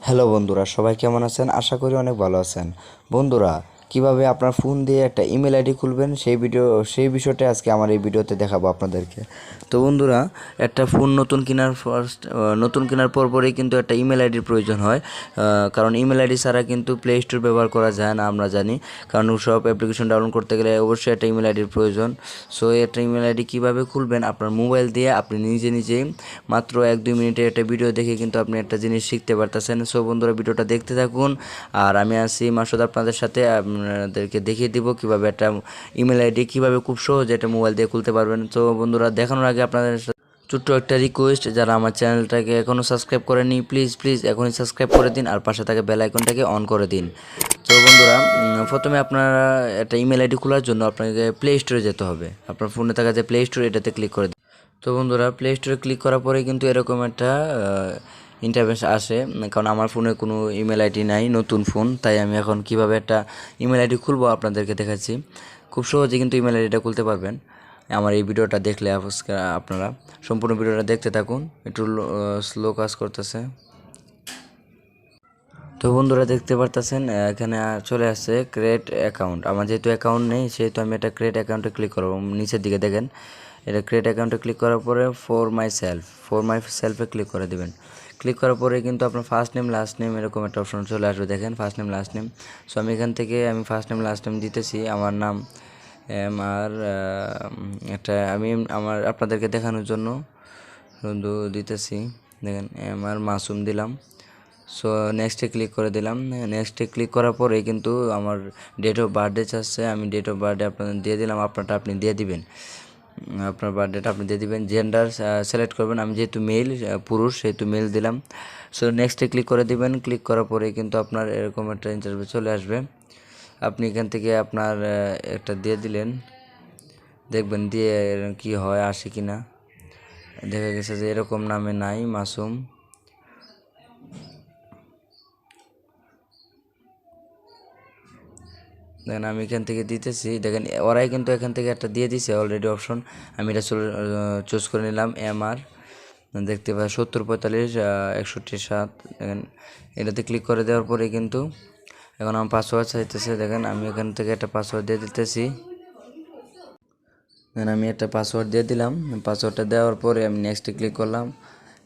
Hello বন্ধুরা, সবাই কেমন আছেন? আশা করি অনেক ভালো আছেন। বন্ধুরা, কিভাবে আপনার ফোন দিয়ে একটা ইমেল আইডি খুলবেন সেই বিষয়টা আজকে আমার এই ভিডিওতে দেখাবো আপনাদেরকে। তো বন্ধুরা, একটা ফোন নতুন কেনার পরই কিন্তু একটা ইমেল আইডির প্রয়োজন হয়। কারণ ইমেল আইডি ছাড়া কিন্তু প্লে স্টোর ব্যবহার করা যায় না, আমরা জানি। কারণ সব অ্যাপ্লিকেশন ডাউনলোড করতে গেলে অবশ্যই একটা ইমেল আইডির প্রয়োজন। সো একটা ইমেল আইডি কীভাবে খুলবেন আপনার মোবাইল দিয়ে, আপনি নিজেই মাত্র 1-2 মিনিটের একটা ভিডিও দেখে কিন্তু আপনি একটা জিনিস শিখতে পারতেছেন। সো বন্ধুরা, ভিডিওটা দেখতে থাকুন। আর আমি আছি মাসুদ আপনাদের সাথে, আপনাদেরকে দেখিয়ে দিব কীভাবে একটা ইমেল আইডি কীভাবে খুব সহজে একটা মোবাইল দিয়ে খুলতে পারবেন। তো বন্ধুরা, দেখানোর আগে আপনাদের ছোট্ট একটা রিকোয়েস্ট, যারা আমার চ্যানেলটাকে এখনও সাবস্ক্রাইব করেনি প্লিজ এখনই সাবস্ক্রাইব করে দিন আর পাশে থাকা বেল আইকনটাকে অন করে দিন। তো বন্ধুরা, প্রথমে আপনারা একটা ইমেল আইডি খোলার জন্য আপনাকে প্লে স্টোরে যেতে হবে। আপনার ফোনে থাকা যে প্লে স্টোর, এটাতে ক্লিক করে দিন। তো বন্ধুরা, প্লে স্টোরে ক্লিক করার পরে কিন্তু এরকম একটা ইন্টারফেস আসে। কারণ আমার ফোনে কোনো ইমেল আইডি নাই, নতুন ফোন, তাই আমি এখন কিভাবে একটা ইমেল আইডি খুলবো আপনাদেরকে দেখাচ্ছি। খুব সহজে কিন্তু ইমেল আইডিটা খুলতে পারবেন আমার এই ভিডিওটা দেখলে। আপনারা সম্পূর্ণ ভিডিওটা দেখতে থাকুন, একটু স্লো কাজ করতেছে। তো বন্ধুরা, দেখতে পারতেছেন এখানে চলে আসছে ক্রিয়েট অ্যাকাউন্ট। আমার যেহেতু অ্যাকাউন্ট নেই, সেহেতু আমি এটা ক্রিয়েট অ্যাকাউন্টে ক্লিক করবো। নিচের দিকে দেখেন, এটা ক্রিয়েট অ্যাকাউন্টে ক্লিক করার পরে ফর মাই সেলফে ক্লিক করে দেবেন। ক্লিক করার পরে কিন্তু আপনার ফার্স্ট নেম লাস্ট নেম এরকম একটা অপশন চলে আসবে, দেখেন first name last name. So আমি এখান থেকে ফার্স্ট নেম লাস্ট নেম দিতেছি। আমার নাম আর আমি আপনাদেরকে দেখানোর জন্য শুধু দিতেছি। দেখেন আর মাসুম দিলাম। সো নেক্সটে ক্লিক করে দিলাম। নেক্সটে ক্লিক করার পরে কিন্তু আমার ডেট অফ বার্থডে চাচ্ছে, আমি ডেট অফ বার্থডে আপনাদের দিয়ে দিলাম। আপনারটা আপনি দিয়ে দিবেন, আপনার বার্থডেটা আপনি দিয়ে দিবেন। জেন্ডার সিলেক্ট করবেন, আমি যেহেতু মেল, পুরুষ, সেহেতু মেল দিলাম। সো নেক্সটে ক্লিক করে দিবেন। ক্লিক করার পরে কিন্তু আপনার এরকম একটা ইন্টারভিউ চলে আসবে। আপনি এখান থেকে আপনার একটা দিয়ে দিলেন, দেখবেন দিয়ে কি হয়, আসে কি না। দেখা গেছে যে এরকম নামে নাই, মাসুম। দেখেন আমি এখান থেকে দিতেছি, দেখেন ওরাই কিন্তু এখান থেকে একটা দিয়ে দিছে অলরেডি অপশন। আমি এটা চুজ করে নিলাম MR। দেখতে পাই 7045-61-7। দেখেন এটাতে ক্লিক করে দেওয়ার পরে কিন্তু এখন আমার পাসওয়ার্ড চাইতেছে। দেখেন আমি এখান থেকে একটা পাসওয়ার্ড দিয়ে দিতেছি। দেন আমি একটা পাসওয়ার্ড দিয়ে দিলাম। পাসওয়ার্ডটা দেওয়ার পরে আমি নেক্সটে ক্লিক করলাম।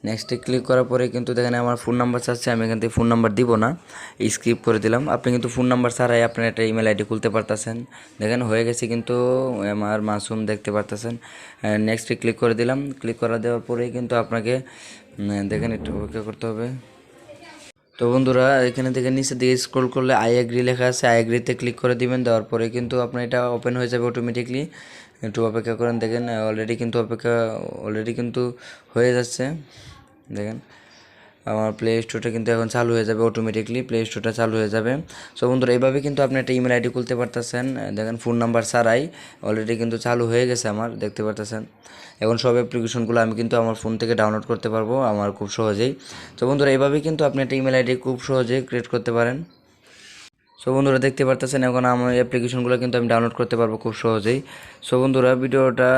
নেক্সটে ক্লিক করার পরে কিন্তু দেখেন আমার ফোন নাম্বার চাচ্ছে, আমি এখান থেকে ফোন নাম্বার দিব না, স্কিপ করে দিলাম। আপনি কিন্তু ফোন নাম্বার ছাড়াই আপনার একটা ইমেল আইডি খুলতে পারতেছেন। দেখেন হয়ে গেছে কিন্তু আমার মাসুম, দেখতে পারতেছেন। নেক্সটে ক্লিক করে দিলাম। ক্লিক করা দেওয়ার পরেই কিন্তু আপনাকে দেখেন একটু অপেক্ষা করতে হবে। তো বন্ধুরা, এখানে থেকে নিচে দিকে স্ক্রল করলে আই এগ্রি লেখা আছে, আই এগ্রিতে ক্লিক করে দিবেন। দেওয়ার পরে কিন্তু আপনার এটা ওপেন হয়ে যাবে অটোমেটিকলি। একটু অপেক্ষা করেন, দেখেন অলরেডি কিন্তু হয়ে যাচ্ছে। দেখেন আমার প্লে স্টোরটা কিন্তু এখন চালু হয়ে যাবে, অটোমেটিকলি প্লে স্টোরটা চালু হয়ে যাবে। সো বন্ধুরা, এইভাবে কিন্তু আপনি একটা ইমেল আইডি খুলতে পারতেছেন। দেখেন ফোন নাম্বার ছাড়াই অলরেডি কিন্তু চালু হয়ে গেছে আমার, দেখতে পারতেছেন। এখন সব অ্যাপ্লিকেশনগুলো আমি কিন্তু আমার ফোন থেকে ডাউনলোড করতে পারবো আমার খুব সহজেই। তো বন্ধুরা, এইভাবেই কিন্তু আপনি একটা ইমেল আইডি খুব সহজেই ক্রিয়েট করতে পারেন। সো বন্ধুরা, দেখতে পারতেছেন এখন আমার অ্যাপ্লিকেশনগুলো কিন্তু আমি ডাউনলোড করতে পারবো খুব সহজেই। সো বন্ধুরা, ভিডিওটা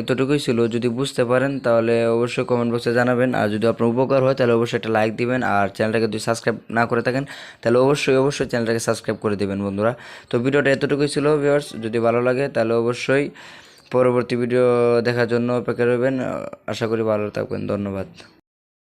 এতটুকুই ছিল। যদি বুঝতে পারেন তাহলে অবশ্যই কমেন্ট বক্সে জানাবেন। আর যদি আপনার উপকার হয় তাহলে অবশ্যই একটা লাইক দিবেন। আর চ্যানেলটাকে যদি সাবস্ক্রাইব না করে থাকেন তাহলে অবশ্যই চ্যানেলটাকে সাবস্ক্রাইব করে দেবেন বন্ধুরা। তো ভিডিওটা এতটুকুই ছিল ভিউয়ার্স। যদি ভালো লাগে তাহলে অবশ্যই পরবর্তী ভিডিও দেখার জন্য অপেক্ষা রইবেন। আশা করি ভালো থাকবেন। ধন্যবাদ।